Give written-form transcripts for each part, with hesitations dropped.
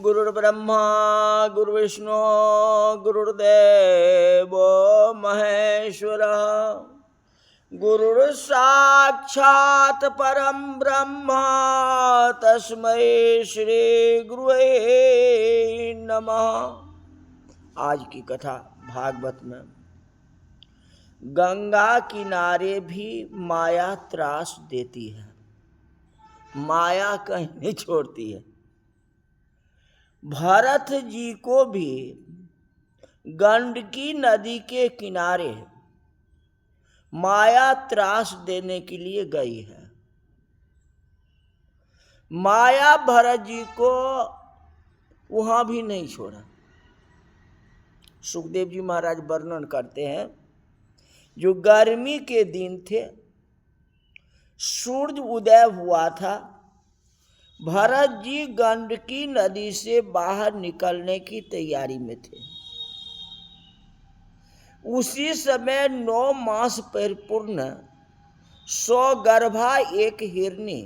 गुरुर्ब्रह्मा गुरुर्विष्णु गुरुर्देव महेश्वरः गुरुर्साक्षात् परम ब्रह्म तस्मै श्री गुरुवे नमः। आज की कथा भागवत में गंगा किनारे भी माया त्रास देती है, माया कहीं नहीं छोड़ती है। भरत जी को भी गंडकी नदी के किनारे माया त्रास देने के लिए गई है। माया भरत जी को वहां भी नहीं छोड़ा। सुखदेव जी महाराज वर्णन करते हैं, जो गर्मी के दिन थे, सूर्य उदय हुआ था, भरत जी गंडकी नदी से बाहर निकलने की तैयारी में थे। उसी समय 9 मास परिपूर्ण सौगर्भा एक हिरनी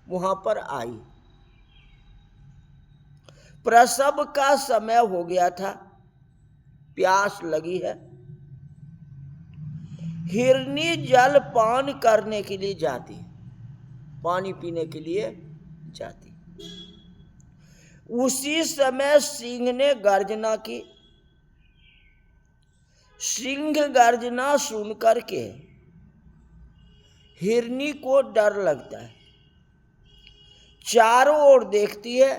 वहां पर आई। प्रसव का समय हो गया था, प्यास लगी है। हिरनी जल पान करने के लिए जाती, पानी पीने के लिए जाती। उसी समय सिंह ने गर्जना की। सिंह गर्जना सुन करके हिरनी को डर लगता है, चारों ओर देखती है,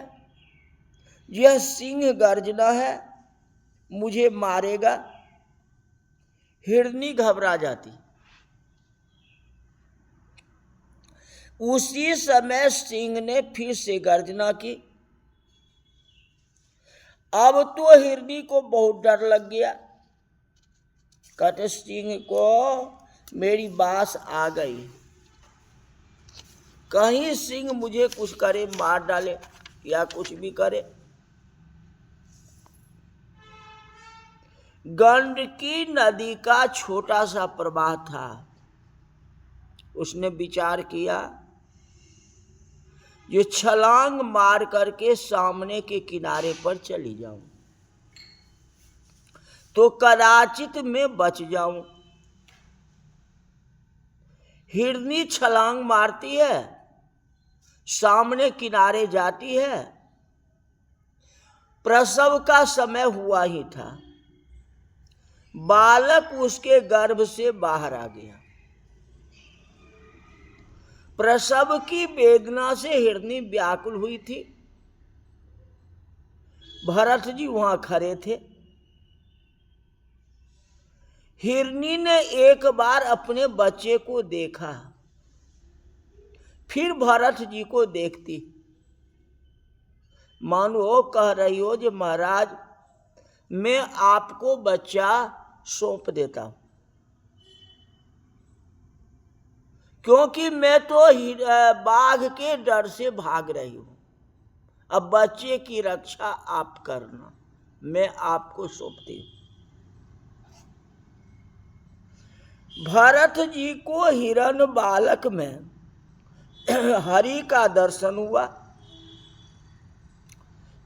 यह सिंह गर्जना है, मुझे मारेगा। हिरनी घबरा जाती। उसी समय सिंह ने फिर से गर्जना की। अब तो हिरनी को बहुत डर लग गया। कहते सिंह को मेरी बास आ गई, कहीं सिंह मुझे कुछ करे, मार डाले या कुछ भी करे। गंडकी नदी का छोटा सा प्रवाह था। उसने विचार किया, ये छलांग मार करके सामने के किनारे पर चली जाऊं तो कदाचित मैं बच जाऊं। हिरनी छलांग मारती है, सामने किनारे जाती है। प्रसव का समय हुआ ही था, बालक उसके गर्भ से बाहर आ गया। प्रसव की वेदना से हिरनी व्याकुल हुई थी। भरत जी वहां खड़े थे। हिरनी ने एक बार अपने बच्चे को देखा, फिर भरत जी को देखती, मानो कह रही हो जो महाराज मैं आपको बच्चा सौंप देता हूं, क्योंकि मैं तो बाघ के डर से भाग रही हूं। अब बच्चे की रक्षा आप करना, मैं आपको सौंपती हूं। भरत जी को हिरण बालक में हरि का दर्शन हुआ।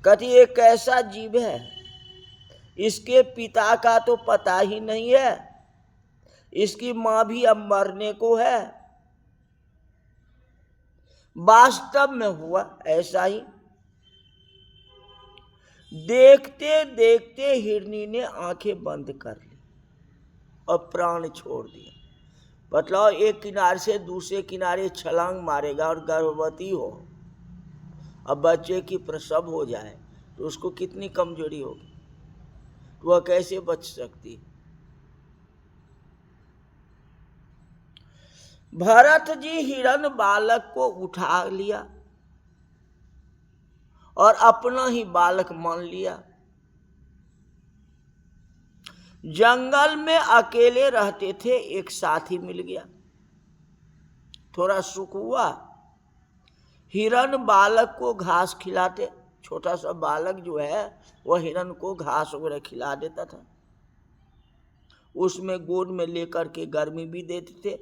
कहती ये कैसा जीव है, इसके पिता का तो पता ही नहीं है, इसकी मां भी अब मरने को है। वास्तव में हुआ ऐसा ही। देखते देखते हिरनी ने आंखें बंद कर ली और प्राण छोड़ दिया। बतलाओ, एक किनारे से दूसरे किनारे छलांग मारेगा और गर्भवती हो, अब बच्चे की प्रसव हो जाए तो उसको कितनी कमजोरी होगी, वह कैसे बच सकती। भरत जी हिरण बालक को उठा लिया और अपना ही बालक मान लिया। जंगल में अकेले रहते थे, एक साथी मिल गया, थोड़ा सुख हुआ। हिरण बालक को घास खिलाते, छोटा सा बालक जो है वह हिरण को घास वगैरह खिला देता था। उसमें गोद में लेकर के गर्मी भी देते थे,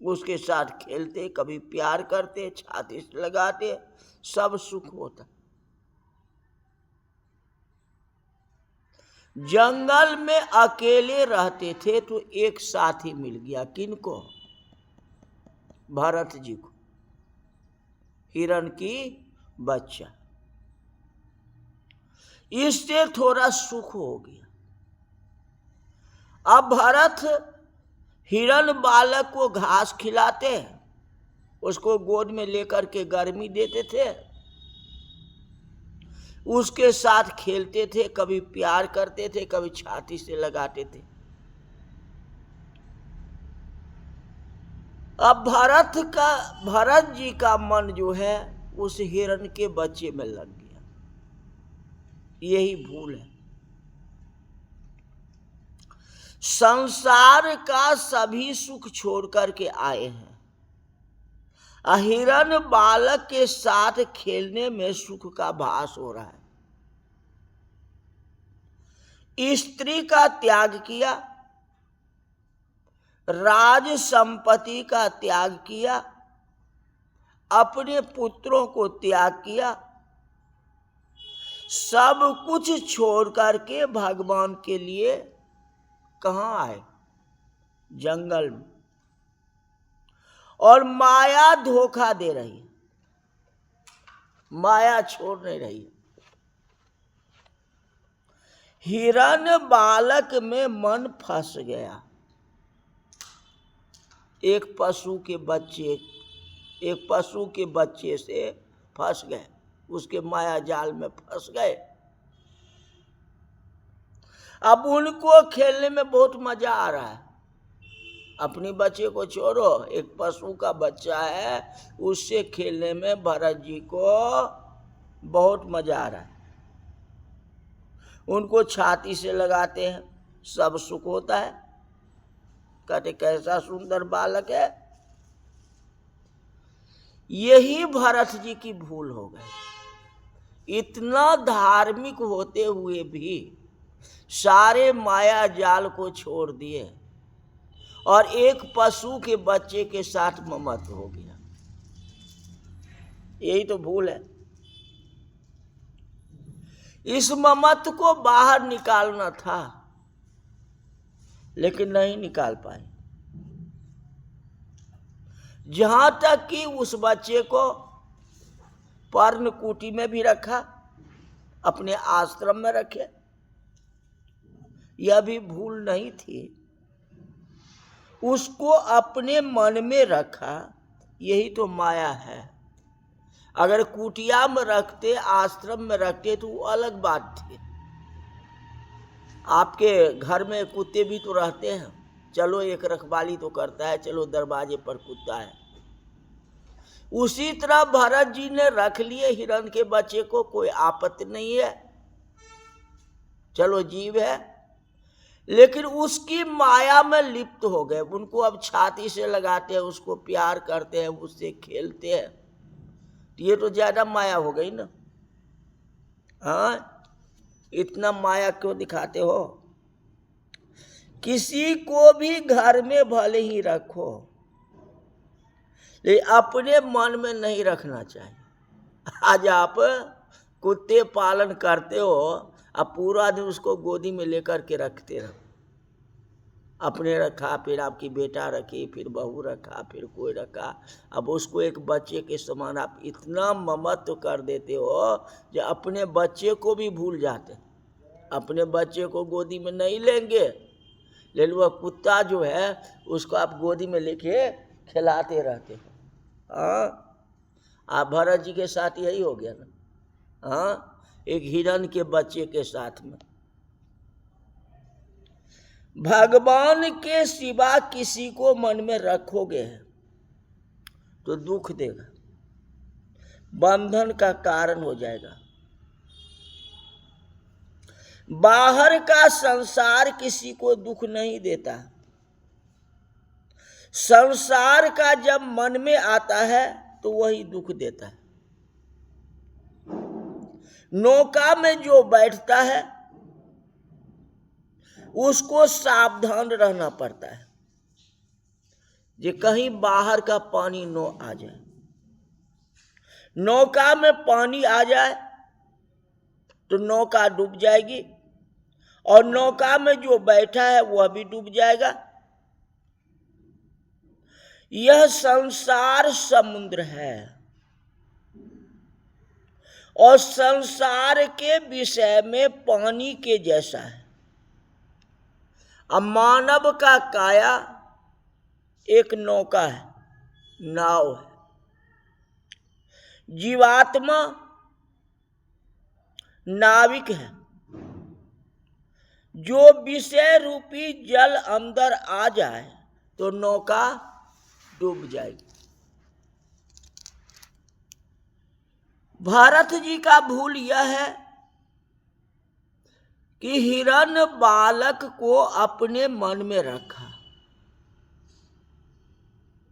उसके साथ खेलते, कभी प्यार करते, छाती से लगाते, सब सुख होता। जंगल में अकेले रहते थे तो एक साथी मिल गया। किनको? भरत जी को, हिरण की बच्चा। इससे थोड़ा सुख हो गया। अब भरत हिरण बालक को घास खिलाते हैं, उसको गोद में लेकर के गर्मी देते थे, उसके साथ खेलते थे, कभी प्यार करते थे, कभी छाती से लगाते थे। अब भरत जी का मन जो है उस हिरण के बच्चे में लग गया। यही भूल है। संसार का सभी सुख छोड़ करके आए हैं, हिरण बालक के साथ खेलने में सुख का भास हो रहा है। स्त्री का त्याग किया, राज संपत्ति का त्याग किया, अपने पुत्रों को त्याग किया, सब कुछ छोड़ करके भगवान के लिए कहाँ आए? जंगल में। और माया धोखा दे रही है, माया छोड़ नहीं रही है। हिरण बालक में मन फंस गया। एक पशु के बच्चे से फंस गए, उसके माया जाल में फंस गए। अब उनको खेलने में बहुत मजा आ रहा है। अपनी बच्चे को छोड़ो, एक पशु का बच्चा है, उससे खेलने में भरत जी को बहुत मजा आ रहा है। उनको छाती से लगाते हैं, सब सुख होता है, कहते कैसा सुंदर बालक है। यही भरत जी की भूल हो गई। इतना धार्मिक होते हुए भी सारे माया जाल को छोड़ दिए और एक पशु के बच्चे के साथ ममत हो गया। यही तो भूल है। इस ममत को बाहर निकालना था, लेकिन नहीं निकाल पाए। जहां तक कि उस बच्चे को पर्णकुटी में भी रखा, अपने आश्रम में रखे, यह भी भूल नहीं थी। उसको अपने मन में रखा, यही तो माया है। अगर कुटिया में रखते, आश्रम में रखते तो वो अलग बात थी। आपके घर में कुत्ते भी तो रहते हैं, चलो एक रखवाली तो करता है, चलो दरवाजे पर कुत्ता है। उसी तरह भरत जी ने रख लिए हिरण के बच्चे को, कोई आपत्ति नहीं है, चलो जीव है, लेकिन उसकी माया में लिप्त हो गए। उनको अब छाती से लगाते हैं, उसको प्यार करते हैं, उससे खेलते हैं, ये तो ज्यादा माया हो गई ना। हाँ, इतना माया क्यों दिखाते हो? किसी को भी घर में भले ही रखो, लेकिन अपने मन में नहीं रखना चाहिए। आज आप कुत्ते पालन करते हो, अब पूरा दिन उसको गोदी में लेकर के रखते रहो। अपने रखा, फिर आपकी बेटा रखी, फिर बहू रखा, फिर कोई रखा। अब उसको एक बच्चे के समान आप इतना ममत्व कर देते हो जो अपने बच्चे को भी भूल जाते। अपने बच्चे को गोदी में नहीं लेंगे, लेकिन वह कुत्ता जो है उसको आप गोदी में लेके खिलाते रहते हो। हाँ, आप भरत जी के साथ यही हो गया ना। हाँ, एक हिरण के बच्चे के साथ में। भगवान के सिवा किसी को मन में रखोगे तो दुख देगा, बंधन का कारण हो जाएगा। बाहर का संसार किसी को दुख नहीं देता। संसार का जब मन में आता है तो वही दुख देता है। नौका में जो बैठता है उसको सावधान रहना पड़ता है कि कहीं बाहर का पानी न आ जाए। नौका में पानी आ जाए तो नौका डूब जाएगी और नौका में जो बैठा है वह भी डूब जाएगा। यह संसार समुद्र है और संसार के विषय में पानी के जैसा है। अब मानव का काया एक नौका है, नाव है। जीवात्मा नाविक है। जो विषय रूपी जल अंदर आ जाए तो नौका डूब जाएगी। भरत जी का भूल यह है कि हिरण बालक को अपने मन में रखा,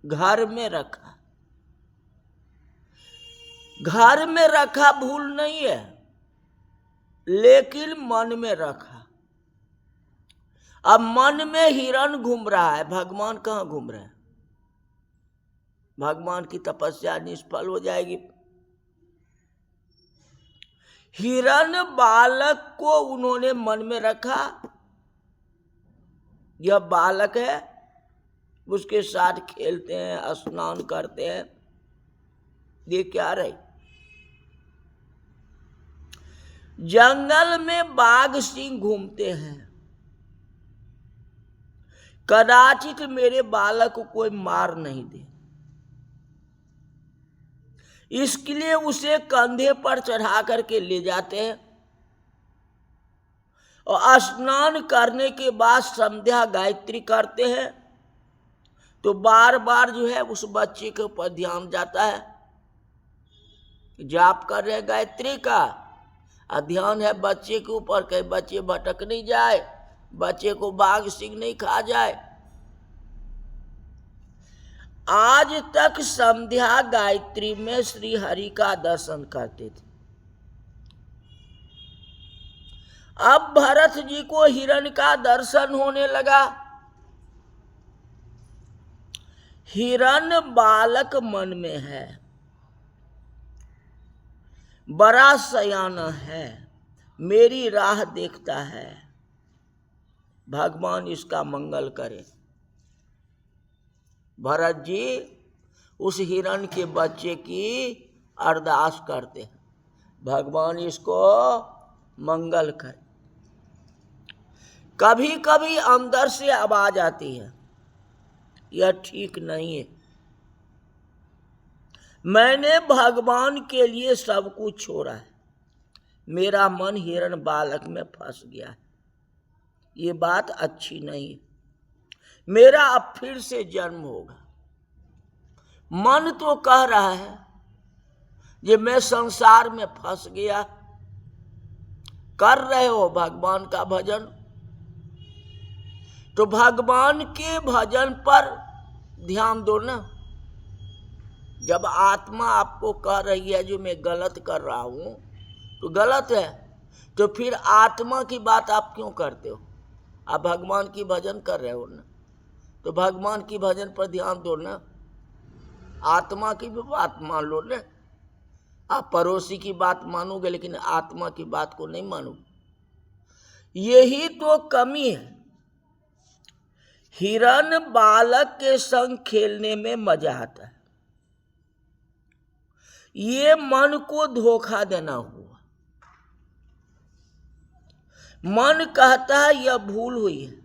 घर में रखा। घर में रखा भूल नहीं है, लेकिन मन में रखा। अब मन में हिरण घूम रहा है, भगवान कहाँ घूम रहे हैं? भगवान की तपस्या निष्फल हो जाएगी। हिरण बालक को उन्होंने मन में रखा। यह बालक है, उसके साथ खेलते हैं, स्नान करते हैं। ये क्या रही? जंगल में बाघ सिंह घूमते हैं। कदाचित मेरे बालक को कोई मार नहीं दे, इसके लिए उसे कंधे पर चढ़ा करके ले जाते हैं और स्नान करने के बाद संध्या गायत्री करते हैं। तो बार बार जो है उस बच्चे के ऊपर ध्यान जाता है, जाप कर रहे गायत्री का, और ध्यान है बच्चे के ऊपर, कहीं बच्चे भटक नहीं जाए, बच्चे को बाघ सिंह नहीं खा जाए। आज तक संध्या गायत्री में श्री हरि का दर्शन करते थे। अब भरत जी को हिरण का दर्शन होने लगा। हिरण बालक मन में है, बड़ा सयाना है, मेरी राह देखता है, भगवान इसका मंगल करे। भरत जी उस हिरण के बच्चे की अरदास करते हैं, भगवान इसको मंगल करे। कभी कभी अंदर से आवाज आती है, यह ठीक नहीं है, मैंने भगवान के लिए सब कुछ छोड़ा है, मेरा मन हिरण बालक में फंस गया है, ये बात अच्छी नहीं है, मेरा अब फिर से जन्म होगा। मन तो कह रहा है कि मैं संसार में फंस गया। कर रहे हो भगवान का भजन, तो भगवान के भजन पर ध्यान दो ना। जब आत्मा आपको कह रही है जो मैं गलत कर रहा हूं, तो गलत है, तो फिर आत्मा की बात आप क्यों करते हो? आप भगवान की भजन कर रहे हो ना, तो भगवान की भजन पर ध्यान दो ना। आत्मा की भी बात मान लो ना। आप पड़ोसी की बात मानोगे लेकिन आत्मा की बात को नहीं मानोगे। यही तो कमी है। हिरण बालक के संग खेलने में मजा आता है, ये मन को धोखा देना हुआ। मन कहता है यह भूल हुई है,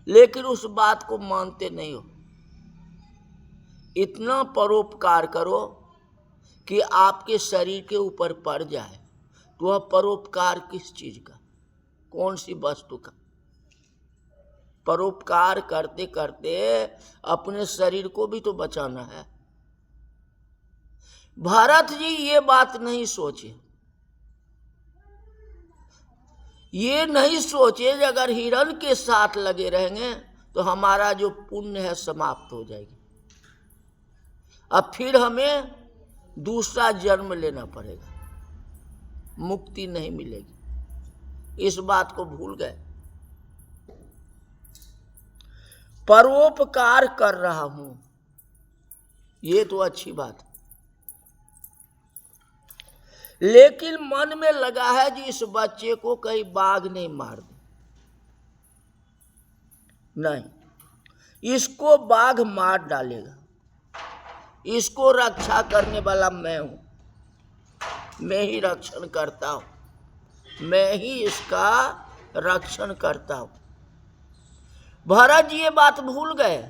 लेकिन उस बात को मानते नहीं हो। इतना परोपकार करो कि आपके शरीर के ऊपर पड़ जाए, तो वह परोपकार किस चीज का, कौन सी वस्तु का? परोपकार करते करते अपने शरीर को भी तो बचाना है। भरत जी ये बात नहीं सोचे, ये नहीं सोचे कि अगर हिरण के साथ लगे रहेंगे तो हमारा जो पुण्य है समाप्त हो जाएगी, अब फिर हमें दूसरा जन्म लेना पड़ेगा, मुक्ति नहीं मिलेगी। इस बात को भूल गए। परोपकार कर रहा हूं, ये तो अच्छी बात है। लेकिन मन में लगा है कि इस बच्चे को कहीं बाघ नहीं मार दे। नहीं, इसको बाघ मार डालेगा। इसको रक्षा करने वाला मैं हूं, मैं ही रक्षण करता हूं, मैं ही इसका रक्षण करता हूं। भरत जी ये बात भूल गए,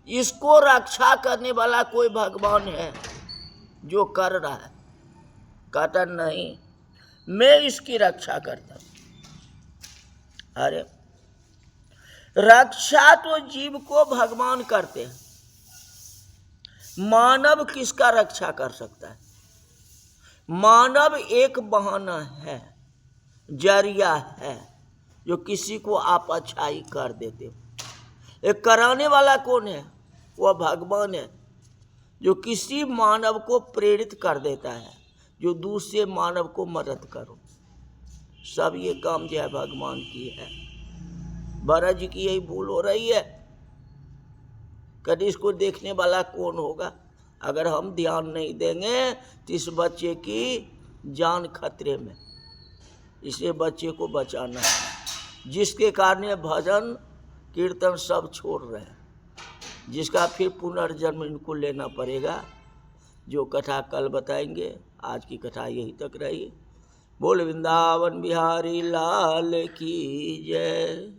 इसको रक्षा करने वाला कोई भगवान है जो कर रहा है। कहता नहीं, मैं इसकी रक्षा करता हूं। अरे रक्षा तो जीव को भगवान करते हैं, मानव किसका रक्षा कर सकता है? मानव एक बहाना है, जरिया है, जो किसी को आप अच्छाई कर देते हो। एक कराने वाला कौन है? वह भगवान है, जो किसी मानव को प्रेरित कर देता है, जो दूसरे मानव को मदद करो। सब ये काम जो है भगवान की है। भरत जी की यही भूल हो रही है। कभी इसको देखने वाला कौन होगा? अगर हम ध्यान नहीं देंगे तो इस बच्चे की जान खतरे में। इसे बच्चे को बचाना है, जिसके कारण भजन कीर्तन सब छोड़ रहे हैं, जिसका फिर पुनर्जन्म इनको लेना पड़ेगा। जो कथा कल बताएंगे, आज की कथा यही तक रही। बोल वृंदावन बिहारी लाल की जय।